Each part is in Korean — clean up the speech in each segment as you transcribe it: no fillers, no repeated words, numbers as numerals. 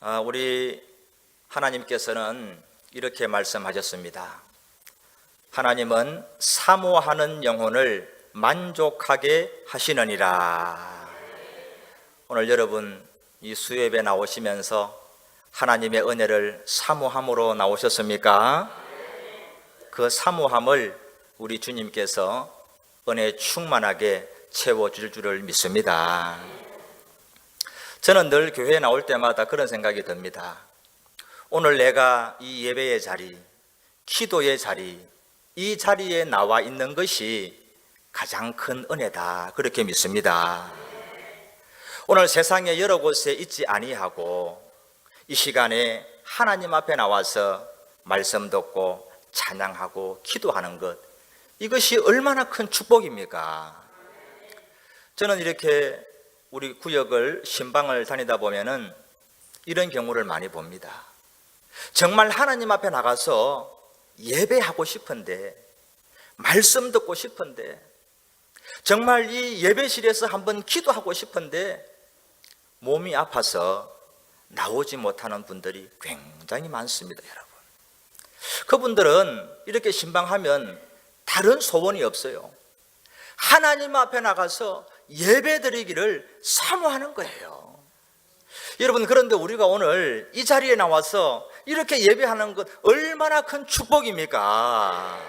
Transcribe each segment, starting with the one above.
우리 하나님께서는 이렇게 말씀하셨습니다. 하나님은 사모하는 영혼을 만족하게 하시느니라. 오늘 여러분 이 수요예배 나오시면서 하나님의 은혜를 사모함으로 나오셨습니까? 그 사모함을 우리 주님께서 은혜 충만하게 채워줄 줄을 믿습니다. 저는 늘 교회에 나올 때마다 그런 생각이 듭니다. 오늘 내가 이 예배의 자리, 기도의 자리, 이 자리에 나와 있는 것이 가장 큰 은혜다, 그렇게 믿습니다. 오늘 세상에 여러 곳에 있지 아니하고 이 시간에 하나님 앞에 나와서 말씀 듣고 찬양하고 기도하는 것, 이것이 얼마나 큰 축복입니까? 저는 이렇게 우리 구역을 신방을 다니다 보면은 이런 경우를 많이 봅니다. 정말 하나님 앞에 나가서 예배하고 싶은데, 말씀 듣고 싶은데, 정말 이 예배실에서 한번 기도하고 싶은데 몸이 아파서 나오지 못하는 분들이 굉장히 많습니다, 여러분. 그분들은 이렇게 신방하면 다른 소원이 없어요. 하나님 앞에 나가서 예배드리기를 사모하는 거예요. 여러분, 그런데 우리가 오늘 이 자리에 나와서 이렇게 예배하는 것 얼마나 큰 축복입니까?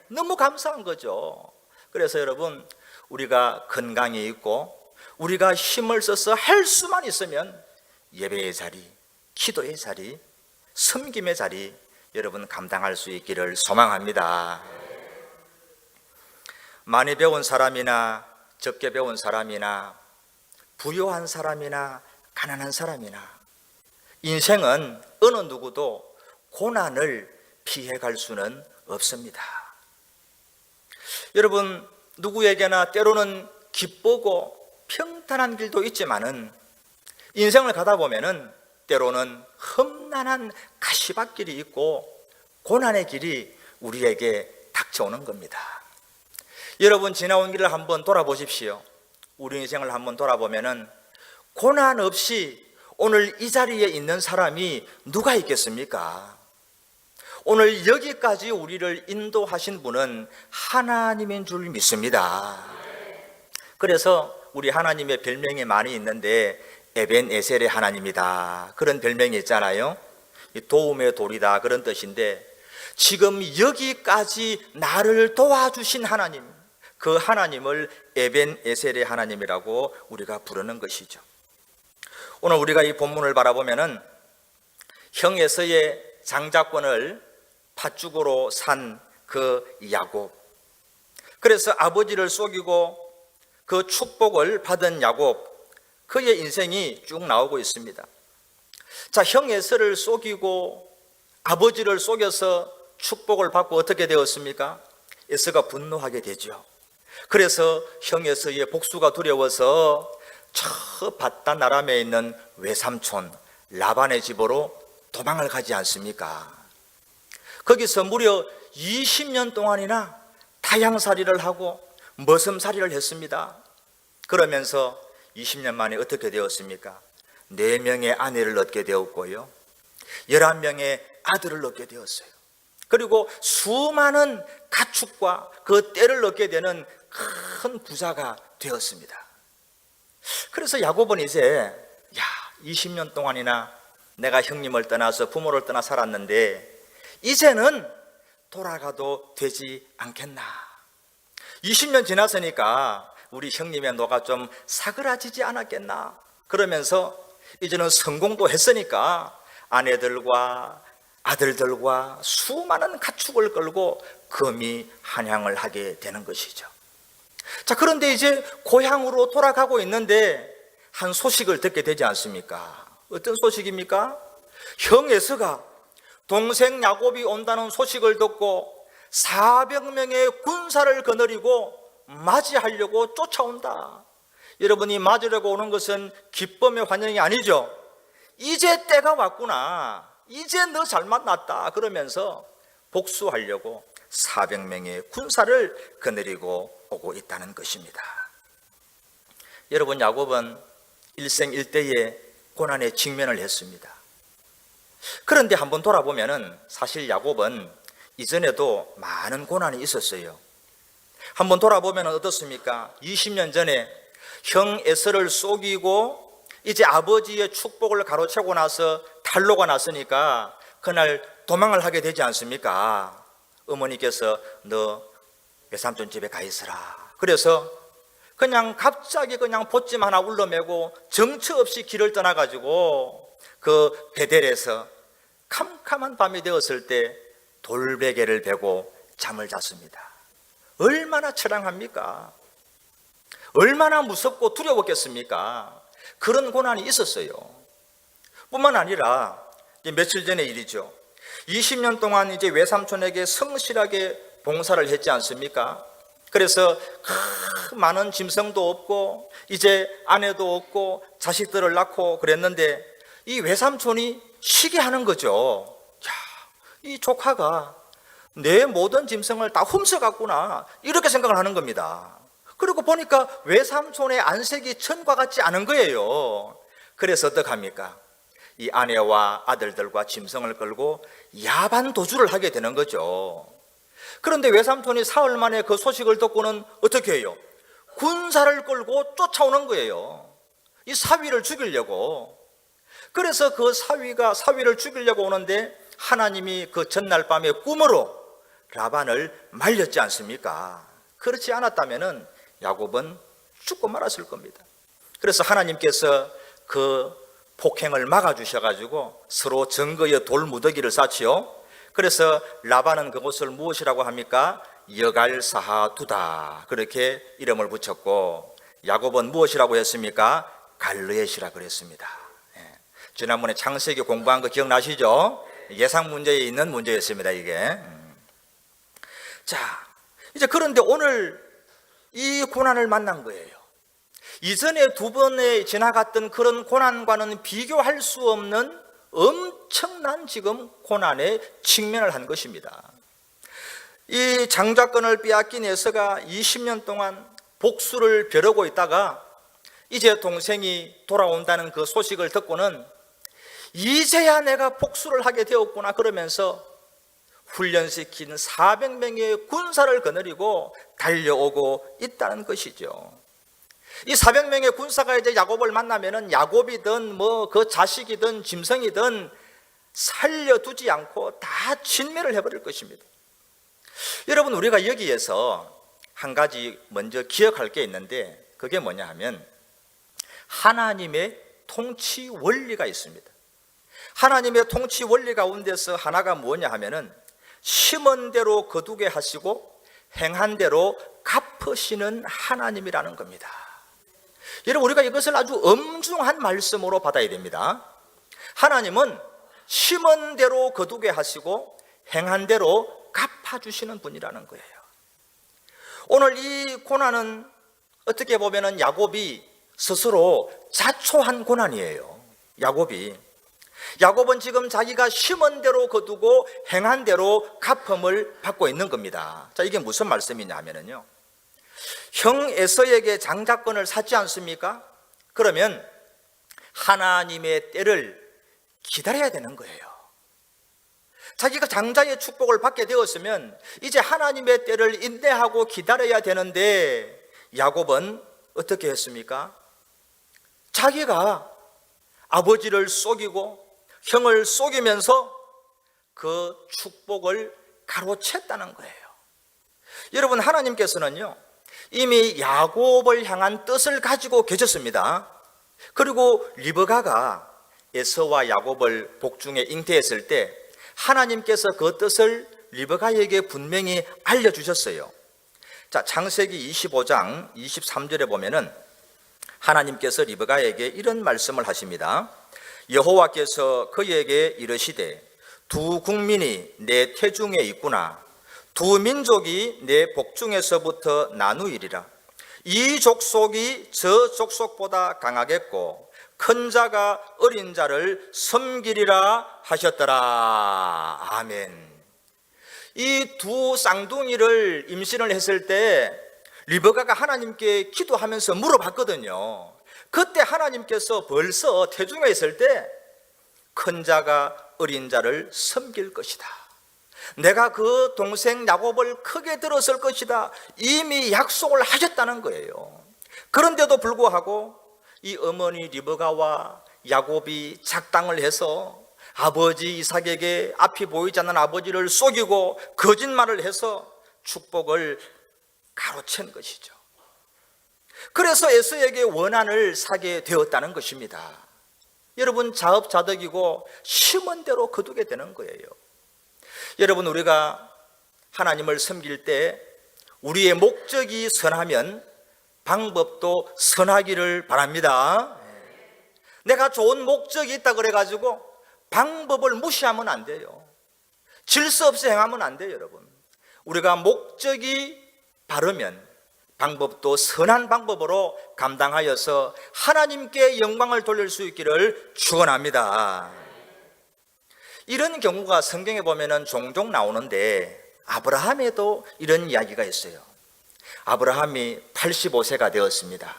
너무 감사한 거죠. 그래서 여러분, 우리가 건강이 있고 우리가 힘을 써서 할 수만 있으면 예배의 자리, 기도의 자리, 섬김의 자리 여러분 감당할 수 있기를 소망합니다. 많이 배운 사람이나 적게 배운 사람이나 부유한 사람이나 가난한 사람이나 인생은 어느 누구도 고난을 피해갈 수는 없습니다. 여러분, 누구에게나 때로는 기쁘고 평탄한 길도 있지만은 인생을 가다 보면은 때로는 험난한 가시밭길이 있고 고난의 길이 우리에게 닥쳐오는 겁니다. 여러분, 지나온 길을 한번 돌아보십시오. 우리 인생을 한번 돌아보면은 고난 없이 오늘 이 자리에 있는 사람이 누가 있겠습니까? 오늘 여기까지 우리를 인도하신 분은 하나님인 줄 믿습니다. 그래서 우리 하나님의 별명이 많이 있는데 에벤에셀의 하나님이다, 그런 별명이 있잖아요. 도움의 돌이다, 그런 뜻인데 지금 여기까지 나를 도와주신 하나님, 그 하나님을 에벤에셀의 하나님이라고 우리가 부르는 것이죠. 오늘 우리가 이 본문을 바라보면은 형에서의 장자권을 팥죽으로 산 그 야곱, 그래서 아버지를 속이고 그 축복을 받은 야곱, 그의 인생이 쭉 나오고 있습니다. 자, 형 에서를 속이고 아버지를 속여서 축복을 받고 어떻게 되었습니까? 에서가 분노하게 되죠. 그래서 형 에서의 복수가 두려워서 저 바단 아람에 있는 외삼촌 라반의 집으로 도망을 가지 않습니까? 거기서 무려 20년 동안이나 타향살이를 하고 머슴살이를 했습니다. 그러면서 20년 만에 어떻게 되었습니까? 4명의 아내를 얻게 되었고요, 11명의 아들을 얻게 되었어요. 그리고 수많은 가축과 그 떼를 얻게 되는 큰 부자가 되었습니다. 그래서 야곱은 이제 20년 동안이나 내가 형님을 떠나서 부모를 떠나 살았는데 이제는 돌아가도 되지 않겠나, 20년 지났으니까 우리 형님의 노가 좀 사그라지지 않았겠나, 그러면서 이제는 성공도 했으니까 아내들과 아들들과 수많은 가축을 끌고 금이 한양을 하게 되는 것이죠. 자, 그런데 이제 고향으로 돌아가고 있는데 한 소식을 듣게 되지 않습니까? 어떤 소식입니까? 형 에서가 동생 야곱이 온다는 소식을 듣고 400명의 군사를 거느리고 맞이하려고 쫓아온다. 여러분이 맞으려고 오는 것은 기쁨의 환영이 아니죠. 이제 때가 왔구나, 이제 너 잘 만났다, 그러면서 복수하려고 400명의 군사를 거느리고 오고 있다는 것입니다. 여러분, 야곱은 일생일대의 고난에 직면을 했습니다. 그런데 한번 돌아보면은 사실 야곱은 이전에도 많은 고난이 있었어요. 한번 돌아보면 어떻습니까? 20년 전에 형 에서를 속이고 이제 아버지의 축복을 가로채고 나서 탈로가 났으니까 그날 도망을 하게 되지 않습니까? 어머니께서 너 외삼촌 집에 가 있어라. 그래서 그냥 갑자기 그냥 보찜 하나 울러매고 정처 없이 길을 떠나가지고 그 베델에서 캄캄한 밤이 되었을 때 돌베개를 베고 잠을 잤습니다. 얼마나 처량합니까? 얼마나 무섭고 두려웠겠습니까? 그런 고난이 있었어요. 뿐만 아니라 이제 며칠 전의 일이죠. 20년 동안 이제 외삼촌에게 성실하게 봉사를 했지 않습니까? 그래서 많은 짐승도 없고 이제 아내도 없고 자식들을 낳고 그랬는데 이 외삼촌이 쉬게 하는 거죠. 야, 이 조카가 내 모든 짐승을 다 훔쳐갔구나 이렇게 생각을 하는 겁니다. 그리고 보니까 외삼촌의 안색이 전과 같지 않은 거예요. 그래서 어떡합니까? 이 아내와 아들들과 짐승을 끌고 야반 도주를 하게 되는 거죠. 그런데 외삼촌이 사흘 만에 그 소식을 듣고는 어떻게 해요? 군사를 끌고 쫓아오는 거예요. 이 사위를 죽이려고. 그래서 그 사위를 죽이려고 오는데 하나님이 그 전날 밤에 꿈으로 라반을 말렸지 않습니까? 그렇지 않았다면 야곱은 죽고 말았을 겁니다. 그래서 하나님께서 그 폭행을 막아주셔가지고 서로 증거의 돌무더기를 쌓지요. 그래서 라반은 그곳을 무엇이라고 합니까? 여갈사하두다 그렇게 이름을 붙였고, 야곱은 무엇이라고 했습니까? 갈르엣이라 그랬습니다. 지난번에 창세기 공부한 거 기억나시죠? 예상 문제에 있는 문제였습니다, 이게. 자, 이제 그런데 오늘 이 고난을 만난 거예요. 이전에 두 번에 지나갔던 그런 고난과는 비교할 수 없는 엄청난 지금 고난에 직면을 한 것입니다. 이 장자권을 빼앗긴 에서가 20년 동안 복수를 벼르고 있다가 이제 동생이 돌아온다는 그 소식을 듣고는 이제야 내가 복수를 하게 되었구나 그러면서 훈련시킨 400명의 군사를 거느리고 달려오고 있다는 것이죠. 이 400명의 군사가 이제 야곱을 만나면은 야곱이든 뭐 그 자식이든 짐승이든 살려두지 않고 다 진멸을 해버릴 것입니다. 여러분, 우리가 여기에서 한 가지 먼저 기억할 게 있는데 그게 뭐냐 하면 하나님의 통치 원리가 있습니다. 하나님의 통치 원리 가운데서 하나가 뭐냐 하면은 심은 대로 거두게 하시고 행한 대로 갚으시는 하나님이라는 겁니다. 여러분, 우리가 이것을 아주 엄중한 말씀으로 받아야 됩니다. 하나님은 심은 대로 거두게 하시고 행한 대로 갚아주시는 분이라는 거예요. 오늘 이 고난은 어떻게 보면 야곱이 스스로 자초한 고난이에요. 야곱은 지금 자기가 심은 대로 거두고 행한 대로 갚음을 받고 있는 겁니다. 자, 이게 무슨 말씀이냐 하면은요, 형 에서에게 장자권을 샀지 않습니까? 그러면 하나님의 때를 기다려야 되는 거예요. 자기가 장자의 축복을 받게 되었으면 이제 하나님의 때를 인내하고 기다려야 되는데 야곱은 어떻게 했습니까? 자기가 아버지를 속이고 형을 속이면서 그 축복을 가로챘다는 거예요. 여러분, 하나님께서는요 이미 야곱을 향한 뜻을 가지고 계셨습니다. 그리고 리브가가 에서와 야곱을 복중에 잉태했을 때 하나님께서 그 뜻을 리브가에게 분명히 알려주셨어요. 자, 창세기 25장 23절에 보면은 하나님께서 리브가에게 이런 말씀을 하십니다. 여호와께서 그에게 이르시되 두 국민이 내 태중에 있구나. 두 민족이 내 복중에서부터 나누이리라. 이 족속이 저 족속보다 강하겠고 큰 자가 어린 자를 섬기리라 하셨더라. 아멘. 이 두 쌍둥이를 임신을 했을 때 리브가가 하나님께 기도하면서 물어봤거든요. 그때 하나님께서 벌써 태중에 있을 때 큰 자가 어린 자를 섬길 것이다. 내가 그 동생 야곱을 크게 들었을 것이다. 이미 약속을 하셨다는 거예요. 그런데도 불구하고 이 어머니 리브가와 야곱이 작당을 해서 아버지 이삭에게 앞이 보이지 않는 아버지를 속이고 거짓말을 해서 축복을 가로챈 것이죠. 그래서 에서에게 원한을 사게 되었다는 것입니다. 여러분, 자업자득이고 심은 대로 거두게 되는 거예요. 여러분, 우리가 하나님을 섬길 때 우리의 목적이 선하면 방법도 선하기를 바랍니다. 내가 좋은 목적이 있다 그래가지고 방법을 무시하면 안 돼요. 질서 없이 행하면 안 돼요. 여러분, 우리가 목적이 바르면 방법도 선한 방법으로 감당하여서 하나님께 영광을 돌릴 수 있기를 축원합니다. 이런 경우가 성경에 보면 종종 나오는데 아브라함에도 이런 이야기가 있어요. 아브라함이 85세가 되었습니다.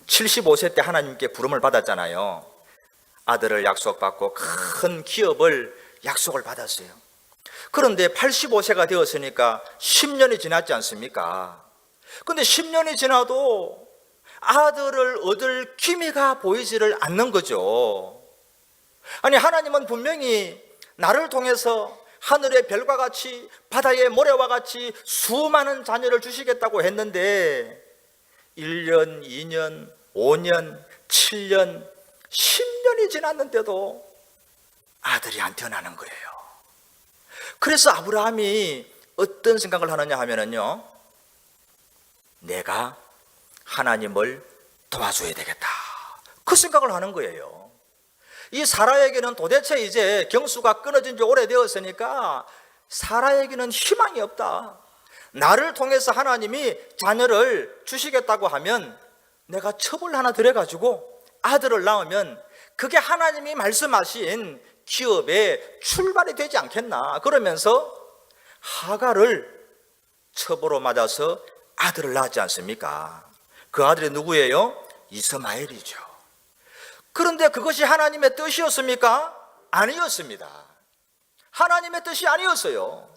75세 때 하나님께 부름을 받았잖아요. 아들을 약속받고 큰 기업을 약속을 받았어요. 그런데 85세가 되었으니까 10년이 지났지 않습니까? 근데 10년이 지나도 아들을 얻을 기미가 보이지를 않는 거죠. 아니, 하나님은 분명히 나를 통해서 하늘의 별과 같이 바다의 모래와 같이 수많은 자녀를 주시겠다고 했는데 1년, 2년, 5년, 7년, 10년이 지났는데도 아들이 안 태어나는 거예요. 그래서 아브라함이 어떤 생각을 하느냐 하면은요, 내가 하나님을 도와줘야 되겠다, 그 생각을 하는 거예요. 이 사라에게는 도대체 이제 경수가 끊어진 지 오래되었으니까 사라에게는 희망이 없다. 나를 통해서 하나님이 자녀를 주시겠다고 하면 내가 첩을 하나 들여가지고 아들을 낳으면 그게 하나님이 말씀하신 기업의 출발이 되지 않겠나. 그러면서 하갈을 첩으로 맞아서 아들을 낳았지 않습니까? 그 아들이 누구예요? 이스마엘이죠. 그런데 그것이 하나님의 뜻이었습니까? 아니었습니다. 하나님의 뜻이 아니었어요.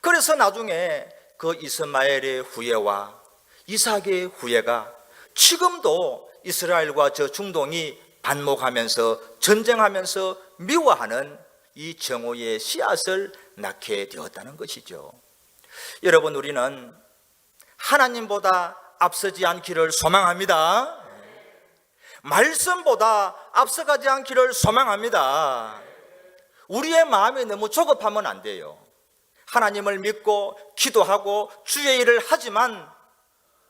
그래서 나중에 그 이스마엘의 후예와 이삭의 후예가 지금도 이스라엘과 저 중동이 반목하면서 전쟁하면서 미워하는 이 정오의 씨앗을 낳게 되었다는 것이죠. 여러분, 우리는 하나님보다 앞서지 않기를 소망합니다. 말씀보다 앞서가지 않기를 소망합니다. 우리의 마음이 너무 조급하면 안 돼요. 하나님을 믿고 기도하고 주의 일을 하지만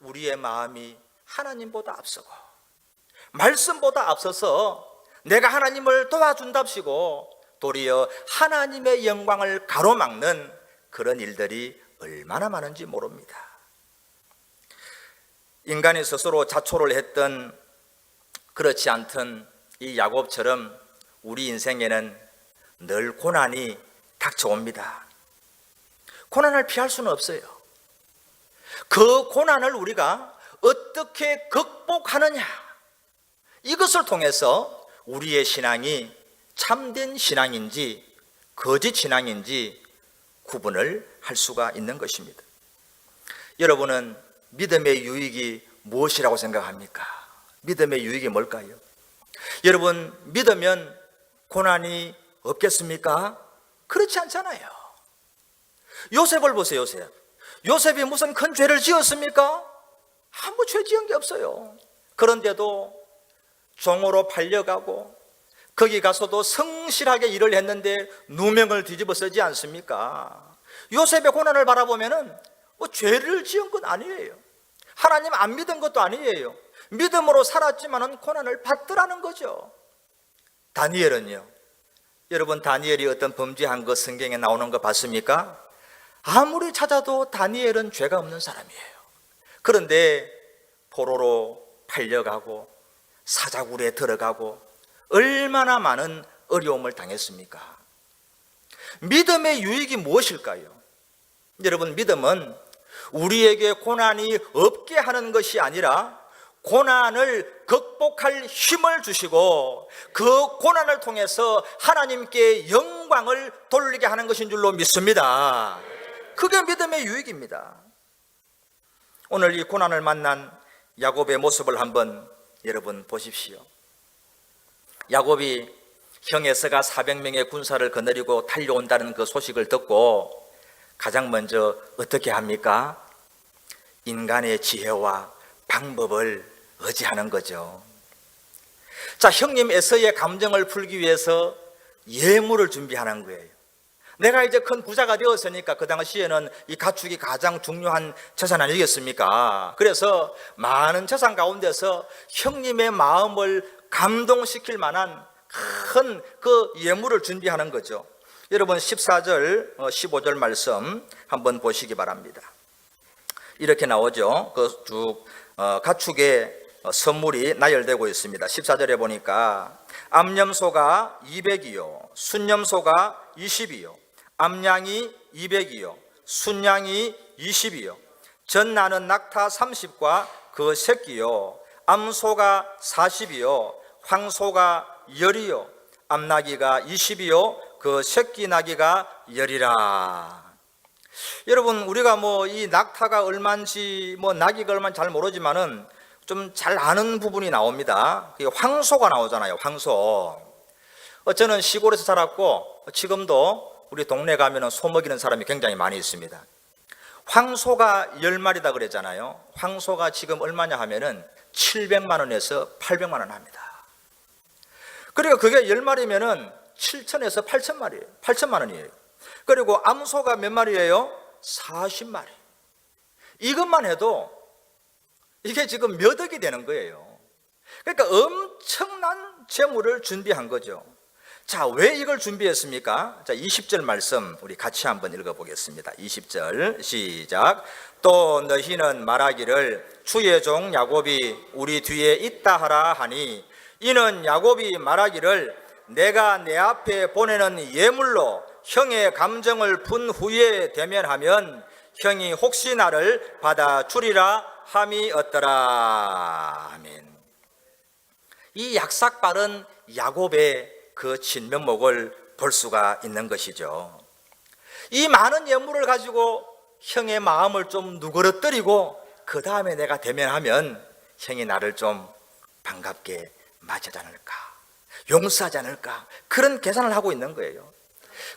우리의 마음이 하나님보다 앞서고 말씀보다 앞서서 내가 하나님을 도와준답시고 도리어 하나님의 영광을 가로막는 그런 일들이 얼마나 많은지 모릅니다. 인간이 스스로 자초를 했던 그렇지 않던 이 야곱처럼 우리 인생에는 늘 고난이 닥쳐옵니다. 고난을 피할 수는 없어요. 그 고난을 우리가 어떻게 극복하느냐, 이것을 통해서 우리의 신앙이 참된 신앙인지 거짓 신앙인지 구분을 할 수가 있는 것입니다. 여러분은 믿음의 유익이 무엇이라고 생각합니까? 믿음의 유익이 뭘까요? 여러분, 믿으면 고난이 없겠습니까? 그렇지 않잖아요. 요셉을 보세요. 요셉이 무슨 큰 죄를 지었습니까? 아무 죄 지은 게 없어요. 그런데도 종으로 팔려가고 거기 가서도 성실하게 일을 했는데 누명을 뒤집어 쓰지 않습니까? 요셉의 고난을 바라보면은 죄를 지은 건 아니에요. 하나님 안 믿은 것도 아니에요. 믿음으로 살았지만은 고난을 받더라는 거죠. 다니엘은요, 여러분, 다니엘이 어떤 범죄한 거 성경에 나오는 거 봤습니까? 아무리 찾아도 다니엘은 죄가 없는 사람이에요. 그런데 포로로 팔려가고 사자굴에 들어가고 얼마나 많은 어려움을 당했습니까? 믿음의 유익이 무엇일까요? 여러분, 믿음은 우리에게 고난이 없게 하는 것이 아니라 고난을 극복할 힘을 주시고 그 고난을 통해서 하나님께 영광을 돌리게 하는 것인 줄로 믿습니다. 그게 믿음의 유익입니다. 오늘 이 고난을 만난 야곱의 모습을 한번 여러분 보십시오. 야곱이 형 에서가 400명의 군사를 거느리고 달려온다는 그 소식을 듣고 가장 먼저 어떻게 합니까? 인간의 지혜와 방법을 의지하는 거죠. 자, 형님 에서의 감정을 풀기 위해서 예물을 준비하는 거예요. 내가 이제 큰 부자가 되었으니까 그 당시에는 이 가축이 가장 중요한 재산 아니겠습니까? 그래서 많은 재산 가운데서 형님의 마음을 감동시킬 만한 큰 그 예물을 준비하는 거죠. 여러분 14절, 15절 말씀 한번 보시기 바랍니다. 이렇게 나오죠. 그 쭉 가축의 선물이 나열되고 있습니다. 14절에 보니까 암염소가 200이요, 순염소가 20이요, 암양이 200이요, 순양이 20이요, 젖나는 낙타 30과 그 새끼요, 암소가 40이요, 황소가 10이요, 암나귀가 20이요, 그 새끼 나귀가 10이라. 여러분, 우리가 뭐 이 낙타가 얼마인지 뭐 나귀가 얼마인지 잘 모르지만은 좀 잘 아는 부분이 나옵니다. 황소가 나오잖아요. 황소. 저는 시골에서 자랐고 지금도 우리 동네 가면은 소 먹이는 사람이 굉장히 많이 있습니다. 황소가 10마리다 그랬잖아요. 황소가 지금 얼마냐 하면은 700만 원에서 800만 원 합니다. 그리고 그게 10마리면은 7천에서 8천마리예요. 8천만 원이에요. 그리고 암소가 몇 마리예요? 40마리. 이것만 해도 이게 지금 몇 억이 되는 거예요. 그러니까 엄청난 재물을 준비한 거죠. 자, 왜 이걸 준비했습니까? 자, 20절 말씀 우리 같이 한번 읽어보겠습니다. 20절 시작. 또 너희는 말하기를 주의 종 야곱이 우리 뒤에 있다 하라 하니 이는 야곱이 말하기를 내가 내 앞에 보내는 예물로 형의 감정을 푼 후에 대면하면 형이 혹시 나를 받아주리라 함이 어떠라. 아멘. 이 약삭빠른 야곱의 그 진면목을 볼 수가 있는 것이죠. 이 많은 예물을 가지고 형의 마음을 좀 누그러뜨리고 그 다음에 내가 대면하면 형이 나를 좀 반갑게 맞이하지 않을까, 용서하지 않을까, 그런 계산을 하고 있는 거예요.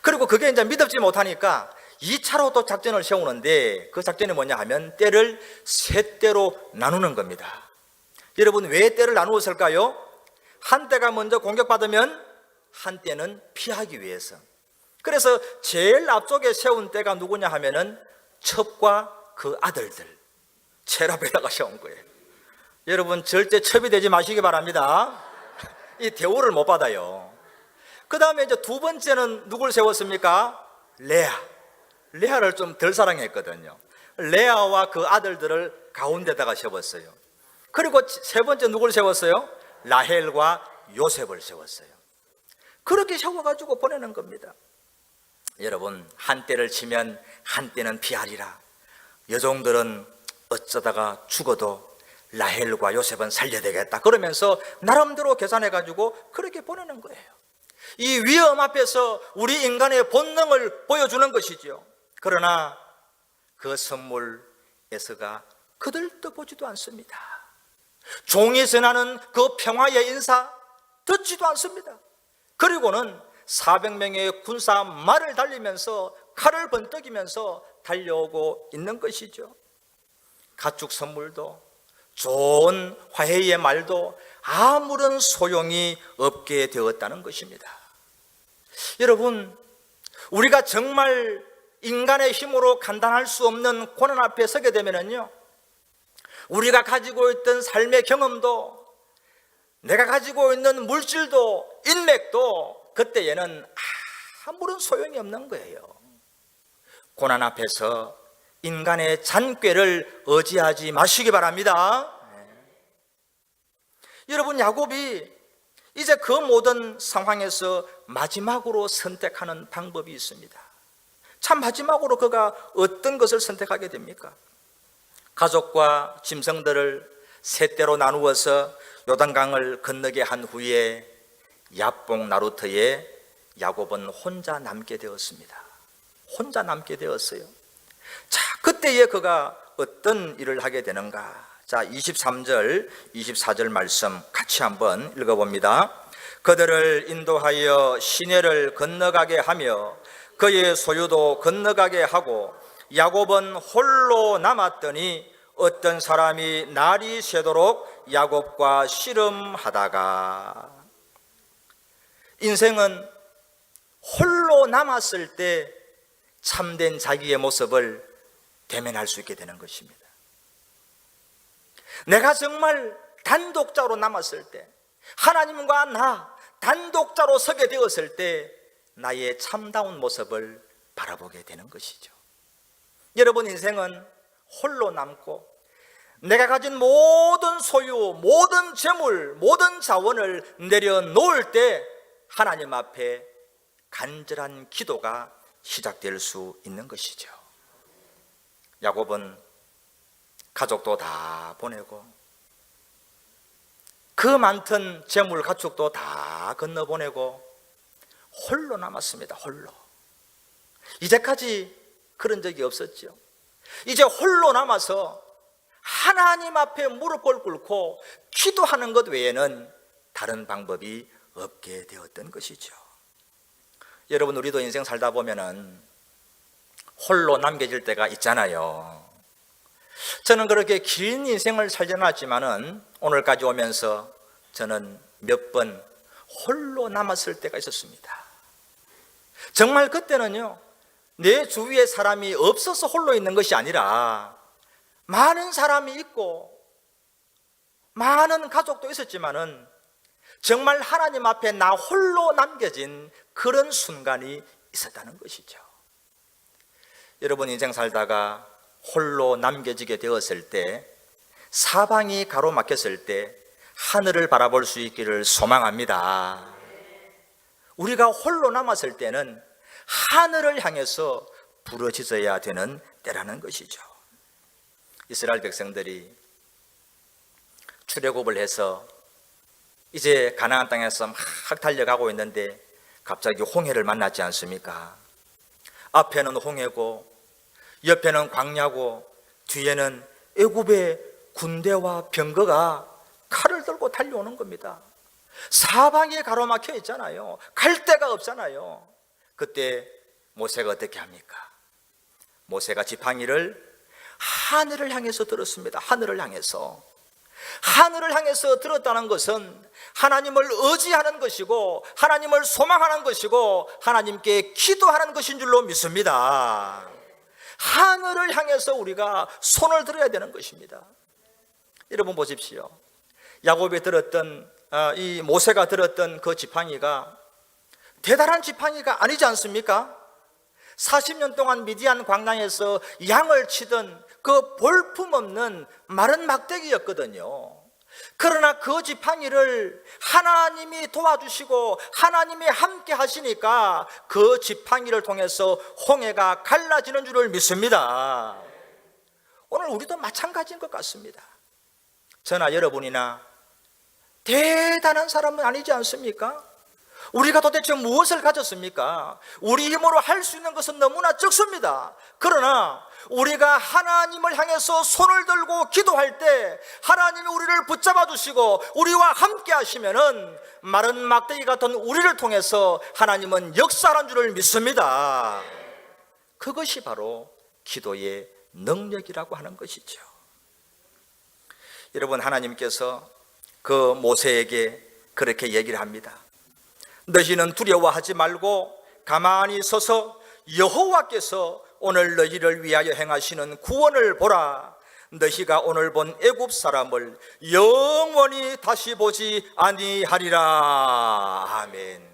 그리고 그게 이제 믿지 못하니까 2차로 또 작전을 세우는데 그 작전이 뭐냐 하면 때를 세 때로 나누는 겁니다. 여러분, 왜 때를 나누었을까요? 한 때가 먼저 공격받으면 한 때는 피하기 위해서. 그래서 제일 앞쪽에 세운 때가 누구냐 하면은 첩과 그 아들들, cherub에다가 세운 거예요. 여러분, 절대 첩이 되지 마시기 바랍니다. 이 대우를 못 받아요. 그 다음에 이제 두 번째는 누굴 세웠습니까? 레아를 좀 덜 사랑했거든요. 레아와 그 아들들을 가운데다가 세웠어요. 그리고 세 번째 누굴 세웠어요? 라헬과 요셉을 세웠어요. 그렇게 세워가지고 보내는 겁니다. 여러분, 한 때를 치면 한 때는 피하리라. 여종들은 어쩌다가 죽어도 라헬과 요셉은 살려야 되겠다 그러면서 나름대로 계산해가지고 그렇게 보내는 거예요. 이 위험 앞에서 우리 인간의 본능을 보여주는 것이죠. 그러나 그 선물 에서가 그들도 보지도 않습니다. 종이 전하는 그 평화의 인사 듣지도 않습니다. 그리고는 400명의 군사 말을 달리면서 칼을 번뜩이면서 달려오고 있는 것이죠. 가축 선물도 좋은 화해의 말도 아무런 소용이 없게 되었다는 것입니다. 여러분, 우리가 정말 인간의 힘으로 감당할 수 없는 고난 앞에 서게 되면요, 우리가 가지고 있던 삶의 경험도, 내가 가지고 있는 물질도, 인맥도 그때에는 아무런 소용이 없는 거예요. 고난 앞에서 인간의 잔꾀를 의지하지 마시기 바랍니다. 여러분, 야곱이 이제 그 모든 상황에서 마지막으로 선택하는 방법이 있습니다. 참, 마지막으로 그가 어떤 것을 선택하게 됩니까? 가족과 짐승들을 세 대로 나누어서 요단강을 건너게 한 후에 야복 나루터에 야곱은 혼자 남게 되었습니다. 혼자 남게 되었어요. 자, 그때에 그가 어떤 일을 하게 되는가? 자, 23절, 24절 말씀 같이 한번 읽어봅니다. 그들을 인도하여 시내를 건너가게 하며 그의 소유도 건너가게 하고 야곱은 홀로 남았더니 어떤 사람이 날이 새도록 야곱과 씨름하다가, 인생은 홀로 남았을 때 참된 자기의 모습을 대면할 수 있게 되는 것입니다. 내가 정말 단독자로 남았을 때, 하나님과 나 단독자로 서게 되었을 때 나의 참다운 모습을 바라보게 되는 것이죠. 여러분, 인생은 홀로 남고 내가 가진 모든 소유, 모든 재물, 모든 자원을 내려놓을 때 하나님 앞에 간절한 기도가 시작될 수 있는 것이죠. 야곱은 가족도 다 보내고 그 많던 재물 가축도 다 건너보내고 홀로 남았습니다. 홀로. 이제까지 그런 적이 없었죠. 이제 홀로 남아서 하나님 앞에 무릎을 꿇고 기도하는 것 외에는 다른 방법이 없게 되었던 것이죠. 여러분, 우리도 인생 살다 보면은 홀로 남겨질 때가 있잖아요. 저는 그렇게 긴 인생을 살지 않았지만은 오늘까지 오면서 저는 몇 번 홀로 남았을 때가 있었습니다. 정말 그때는요, 내 주위에 사람이 없어서 홀로 있는 것이 아니라 많은 사람이 있고 많은 가족도 있었지만은 정말 하나님 앞에 나 홀로 남겨진 그런 순간이 있었다는 것이죠. 여러분, 인생 살다가 홀로 남겨지게 되었을 때, 사방이 가로막혔을 때 하늘을 바라볼 수 있기를 소망합니다. 우리가 홀로 남았을 때는 하늘을 향해서 부르짖어야 되는 때라는 것이죠. 이스라엘 백성들이 출애굽을 해서 이제 가나안 땅에서 막 달려가고 있는데 갑자기 홍해를 만났지 않습니까? 앞에는 홍해고 옆에는 광야고 뒤에는 애굽의 군대와 병거가 칼을 들고 달려오는 겁니다. 사방이 가로막혀 있잖아요. 갈 데가 없잖아요. 그때 모세가 어떻게 합니까? 모세가 지팡이를 하늘을 향해서 들었습니다. 하늘을 향해서. 하늘을 향해서 들었다는 것은 하나님을 의지하는 것이고 하나님을 소망하는 것이고 하나님께 기도하는 것인 줄로 믿습니다. 하늘을 향해서 우리가 손을 들어야 되는 것입니다. 여러분 보십시오. 야곱이 들었던 이 모세가 들었던 그 지팡이가 대단한 지팡이가 아니지 않습니까? 40년 동안 미디안 광야에서 양을 치던 그 볼품없는 마른 막대기였거든요. 그러나 그 지팡이를 하나님이 도와주시고 하나님이 함께 하시니까 그 지팡이를 통해서 홍해가 갈라지는 줄을 믿습니다. 오늘 우리도 마찬가지인 것 같습니다. 저나 여러분이나 대단한 사람은 아니지 않습니까? 우리가 도대체 무엇을 가졌습니까? 우리 힘으로 할 수 있는 것은 너무나 적습니다. 그러나 우리가 하나님을 향해서 손을 들고 기도할 때 하나님이 우리를 붙잡아 주시고 우리와 함께 하시면은 마른 막대기 같은 우리를 통해서 하나님은 역사하는 줄을 믿습니다. 그것이 바로 기도의 능력이라고 하는 것이죠. 여러분, 하나님께서 그 모세에게 그렇게 얘기를 합니다. 너희는 두려워하지 말고 가만히 서서 여호와께서 오늘 너희를 위하여 행하시는 구원을 보라. 너희가 오늘 본 애굽 사람을 영원히 다시 보지 아니하리라. 아멘.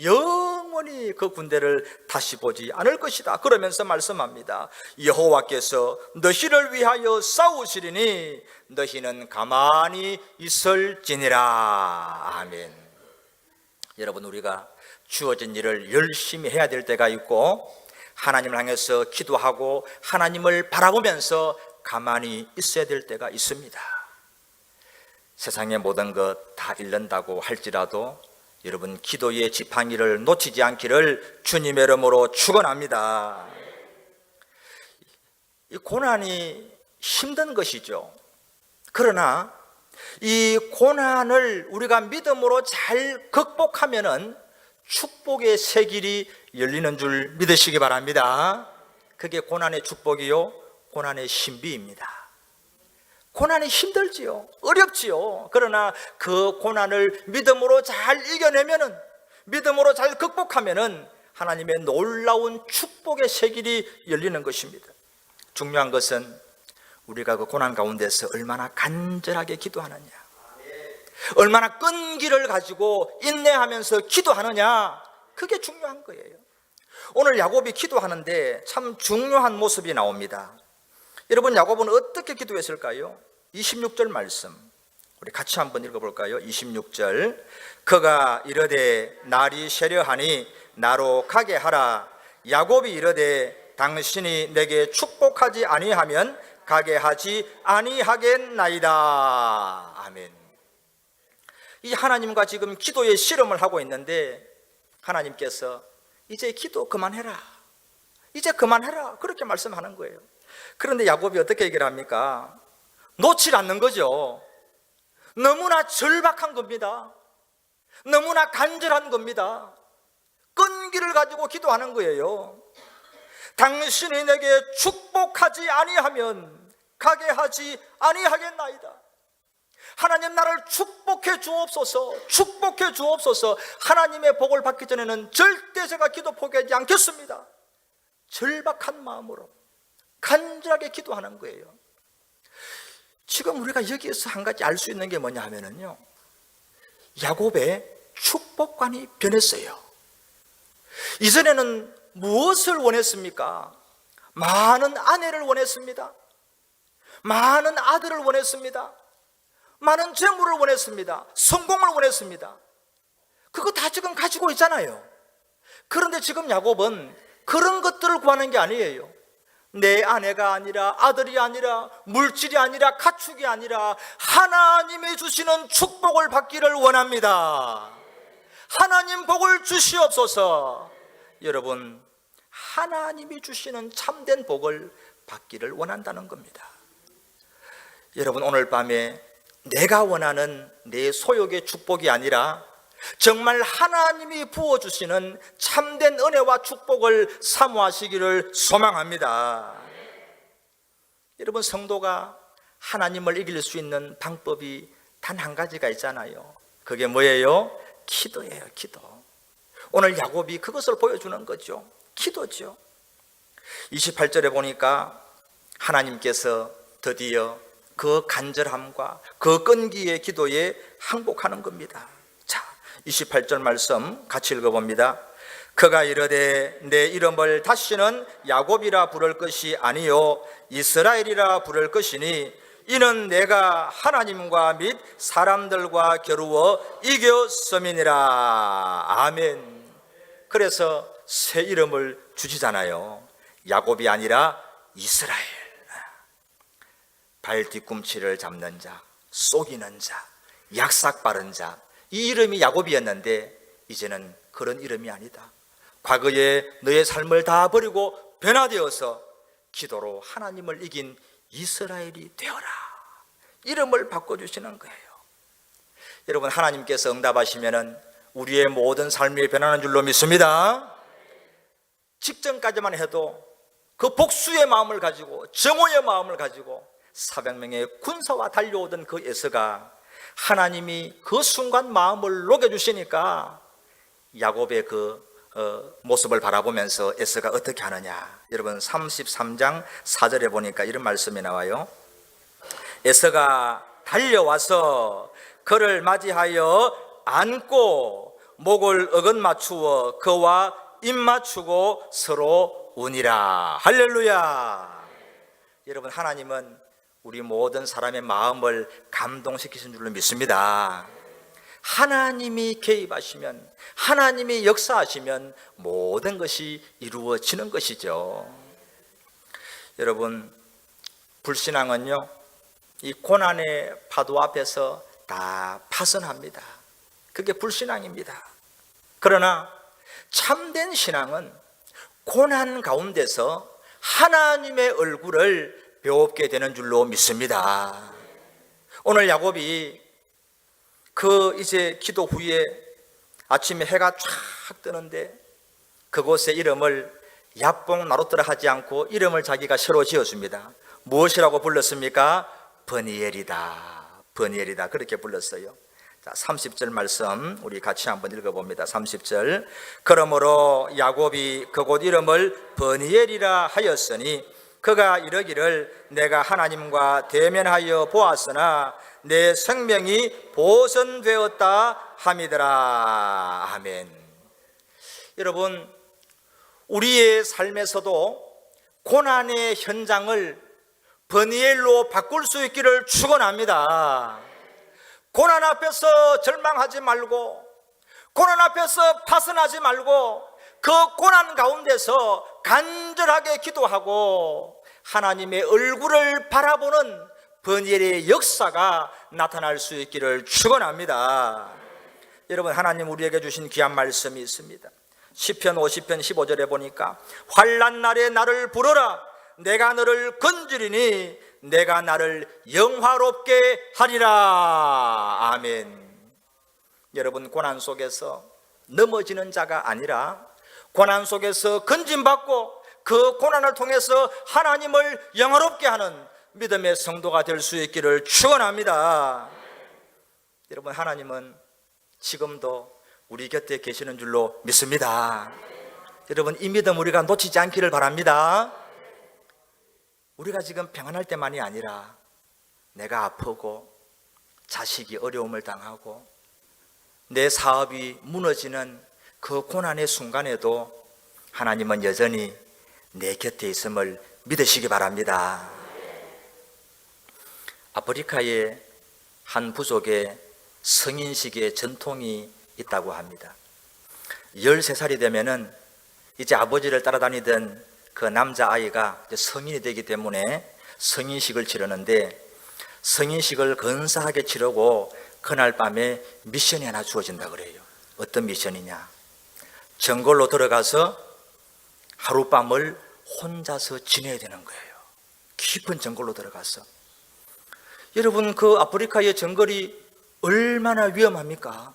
영원히 그 군대를 다시 보지 않을 것이다. 그러면서 말씀합니다. 여호와께서 너희를 위하여 싸우시리니 너희는 가만히 있을지니라. 아멘. 여러분, 우리가 주어진 일을 열심히 해야 될 때가 있고 하나님을 향해서 기도하고 하나님을 바라보면서 가만히 있어야 될 때가 있습니다. 세상의 모든 것 다 잃는다고 할지라도 여러분 기도의 지팡이를 놓치지 않기를 주님의 이름으로 축원합니다. 이 고난이 힘든 것이죠. 그러나 이 고난을 우리가 믿음으로 잘 극복하면은 축복의 새 길이 열리는 줄 믿으시기 바랍니다. 그게 고난의 축복이요, 고난의 신비입니다. 고난이 힘들지요, 어렵지요. 그러나 그 고난을 믿음으로 잘 이겨내면은, 믿음으로 잘 극복하면은 하나님의 놀라운 축복의 새 길이 열리는 것입니다. 중요한 것은 우리가 그 고난 가운데서 얼마나 간절하게 기도하느냐, 얼마나 끈기를 가지고 인내하면서 기도하느냐, 그게 중요한 거예요. 오늘 야곱이 기도하는데 참 중요한 모습이 나옵니다. 여러분, 야곱은 어떻게 기도했을까요? 26절 말씀 우리 같이 한번 읽어볼까요? 26절, 그가 이르되 날이 세려하니 나로 가게 하라. 야곱이 이르되 당신이 내게 축복하지 아니하면 가게 하지 아니하겠나이다. 아멘. 이 하나님과 지금 기도의 씨름을 하고 있는데 하나님께서 이제 기도 그만해라, 이제 그만해라, 그렇게 말씀하는 거예요. 그런데 야곱이 어떻게 얘기를 합니까? 놓질 않는 거죠. 너무나 절박한 겁니다. 너무나 간절한 겁니다. 끈기를 가지고 기도하는 거예요. 당신이 내게 축복하지 아니하면 가게 하지 아니하겠나이다. 하나님, 나를 축복해 주옵소서, 축복해 주옵소서. 하나님의 복을 받기 전에는 절대 제가 기도 포기하지 않겠습니다. 절박한 마음으로 간절하게 기도하는 거예요. 지금 우리가 여기에서 한 가지 알 수 있는 게 뭐냐 하면은요, 야곱의 축복관이 변했어요. 이전에는 무엇을 원했습니까? 많은 아내를 원했습니다. 많은 아들을 원했습니다. 많은 재물을 원했습니다. 성공을 원했습니다. 그거 다 지금 가지고 있잖아요. 그런데 지금 야곱은 그런 것들을 구하는 게 아니에요. 내 아내가 아니라, 아들이 아니라, 물질이 아니라, 가축이 아니라 하나님이 주시는 축복을 받기를 원합니다. 하나님 복을 주시옵소서. 여러분, 하나님이 주시는 참된 복을 받기를 원한다는 겁니다. 여러분, 오늘 밤에 내가 원하는 내 소욕의 축복이 아니라 정말 하나님이 부어주시는 참된 은혜와 축복을 사모하시기를 소망합니다. 여러분, 성도가 하나님을 이길 수 있는 방법이 단 한 가지가 있잖아요. 그게 뭐예요? 기도예요, 기도. 오늘 야곱이 그것을 보여주는 거죠. 기도죠. 28절에 보니까 하나님께서 드디어 그 간절함과 그 끈기의 기도에 항복하는 겁니다. 자, 28절 말씀 같이 읽어봅니다. 그가 이르되 내 이름을 다시는 야곱이라 부를 것이 아니요 이스라엘이라 부를 것이니 이는 내가 하나님과 및 사람들과 겨루어 이겼음이니라. 아멘. 그래서 새 이름을 주시잖아요. 야곱이 아니라 이스라엘. 발 뒤꿈치를 잡는 자, 속이는 자, 약삭 바른 자, 이 이름이 야곱이었는데 이제는 그런 이름이 아니다. 과거에 너의 삶을 다 버리고 변화되어서 기도로 하나님을 이긴 이스라엘이 되어라. 이름을 바꿔주시는 거예요. 여러분, 하나님께서 응답하시면은 우리의 모든 삶이 변하는 줄로 믿습니다. 직전까지만 해도 그 복수의 마음을 가지고, 정오의 마음을 가지고 400명의 군사와 달려오던 그 에서가 하나님이 그 순간 마음을 녹여주시니까 야곱의 그 모습을 바라보면서 에서가 어떻게 하느냐. 여러분, 33장 4절에 보니까 이런 말씀이 나와요. 에서가 달려와서 그를 맞이하여 안고 목을 어긋 맞추어 그와 입 맞추고 서로 우니라. 할렐루야. 여러분, 하나님은 우리 모든 사람의 마음을 감동시키신 줄로 믿습니다. 하나님이 개입하시면, 하나님이 역사하시면 모든 것이 이루어지는 것이죠. 여러분, 불신앙은요, 이 고난의 파도 앞에서 다 파선합니다. 그게 불신앙입니다. 그러나 참된 신앙은 고난 가운데서 하나님의 얼굴을 배웁게 되는 줄로 믿습니다. 오늘 야곱이 이제 기도 후에 아침에 해가 쫙 뜨는데 그곳에 이름을 야뽕 나루트라 하지 않고 이름을 자기가 새로 지었습니다. 무엇이라고 불렀습니까? 버니엘이다. 버니엘이다. 그렇게 불렀어요. 자, 30절 말씀 우리 같이 한번 읽어봅니다. 30절. 그러므로 야곱이 그곳 이름을 버니엘이라 하였으니 그가 이르기를 내가 하나님과 대면하여 보았으나 내 생명이 보존되었다 함이더라. 아멘. 여러분, 우리의 삶에서도 고난의 현장을 버니엘로 바꿀 수 있기를 축원합니다. 고난 앞에서 절망하지 말고, 고난 앞에서 파선하지 말고, 그 고난 가운데서 간절하게 기도하고 하나님의 얼굴을 바라보는 버니엘의 역사가 나타날 수 있기를 축원합니다. 여러분, 하나님 우리에게 주신 귀한 말씀이 있습니다. 시편 50편 15절에 보니까 환난 날에 나를 부르라 내가 너를 건지리니 내가 나를 영화롭게 하리라. 아멘. 여러분, 고난 속에서 넘어지는 자가 아니라 고난 속에서 건짐받고 그 고난을 통해서 하나님을 영화롭게 하는 믿음의 성도가 될 수 있기를 축원합니다. 여러분, 하나님은 지금도 우리 곁에 계시는 줄로 믿습니다. 여러분, 이 믿음 우리가 놓치지 않기를 바랍니다. 우리가 지금 평안할 때만이 아니라 내가 아프고 자식이 어려움을 당하고 내 사업이 무너지는 그 고난의 순간에도 하나님은 여전히 내 곁에 있음을 믿으시기 바랍니다. 아프리카의 한 부족에 성인식의 전통이 있다고 합니다. 13살이 되면은 이제 아버지를 따라다니던 그 남자아이가 성인이 되기 때문에 성인식을 치르는데, 성인식을 근사하게 치르고 그날 밤에 미션이 하나 주어진다 그래요. 어떤 미션이냐? 정글로 들어가서 하룻밤을 혼자서 지내야 되는 거예요. 깊은 정글로 들어가서. 여러분, 그 아프리카의 정글이 얼마나 위험합니까?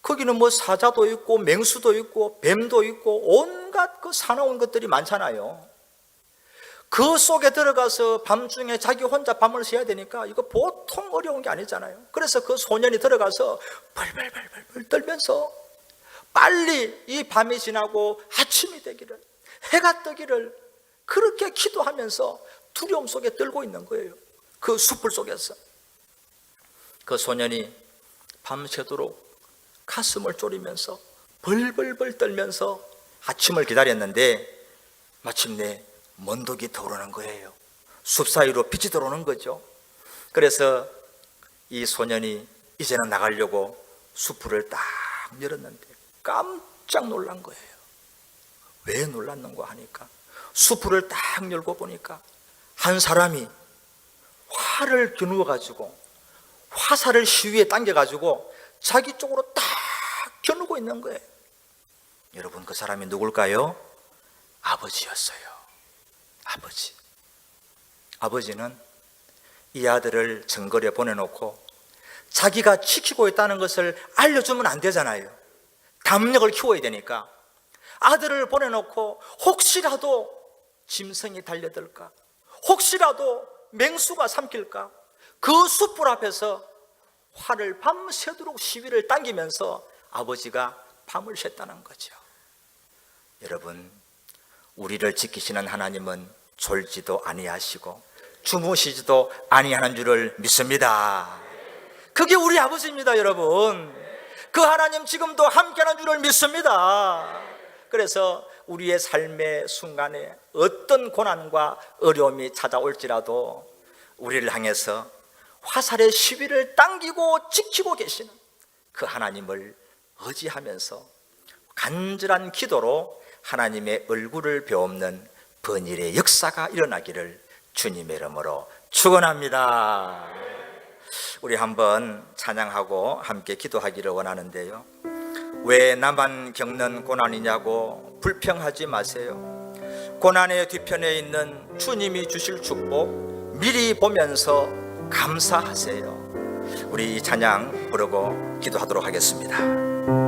거기는 뭐 사자도 있고 맹수도 있고 뱀도 있고 온갖 그 사나운 것들이 많잖아요. 그 속에 들어가서 밤중에 자기 혼자 밤을 새야 되니까 이거 보통 어려운 게 아니잖아요. 그래서 그 소년이 들어가서 벌벌벌벌 떨면서 빨리 이 밤이 지나고 아침이 되기를, 해가 뜨기를 그렇게 기도하면서 두려움 속에 떨고 있는 거예요. 그 숯불 속에서. 그 소년이 밤새도록 가슴을 졸이면서 벌벌벌 떨면서 아침을 기다렸는데 마침내 먼독이 들어오는 거예요. 숲 사이로 빛이 들어오는 거죠. 그래서 이 소년이 이제는 나가려고 숲불을 딱 열었는데 깜짝 놀란 거예요. 왜 놀랐는가 하니까 숲불을 딱 열고 보니까 한 사람이 활을 겨누어 가지고 화살을 시위에 당겨 가지고 자기 쪽으로 딱 겨누고 있는 거예요. 여러분, 그 사람이 누굴까요? 아버지였어요. 아버지. 아버지는 이 아들을 정글에 보내놓고 자기가 지키고 있다는 것을 알려주면 안 되잖아요. 담력을 키워야 되니까 아들을 보내놓고 혹시라도 짐승이 달려들까, 혹시라도 맹수가 삼킬까, 그 숯불 앞에서 활을 밤새도록 시위를 당기면서 아버지가 밤을 샜다는 거죠. 여러분, 우리를 지키시는 하나님은 졸지도 아니하시고 주무시지도 아니하는 줄을 믿습니다. 그게 우리 아버지입니다. 여러분, 그 하나님 지금도 함께하는 줄을 믿습니다. 그래서 우리의 삶의 순간에 어떤 고난과 어려움이 찾아올지라도 우리를 향해서 화살의 시위를 당기고 지키고 계시는 그 하나님을 의지하면서 간절한 기도로 하나님의 얼굴을 배우는 번일의 역사가 일어나기를 주님의 이름으로 축원합니다. 우리 한번 찬양하고 함께 기도하기를 원하는데요. 왜 나만 겪는 고난이냐고 불평하지 마세요. 고난의 뒤편에 있는 주님이 주실 축복 미리 보면서 감사하세요. 우리 이 찬양 부르고 기도하도록 하겠습니다.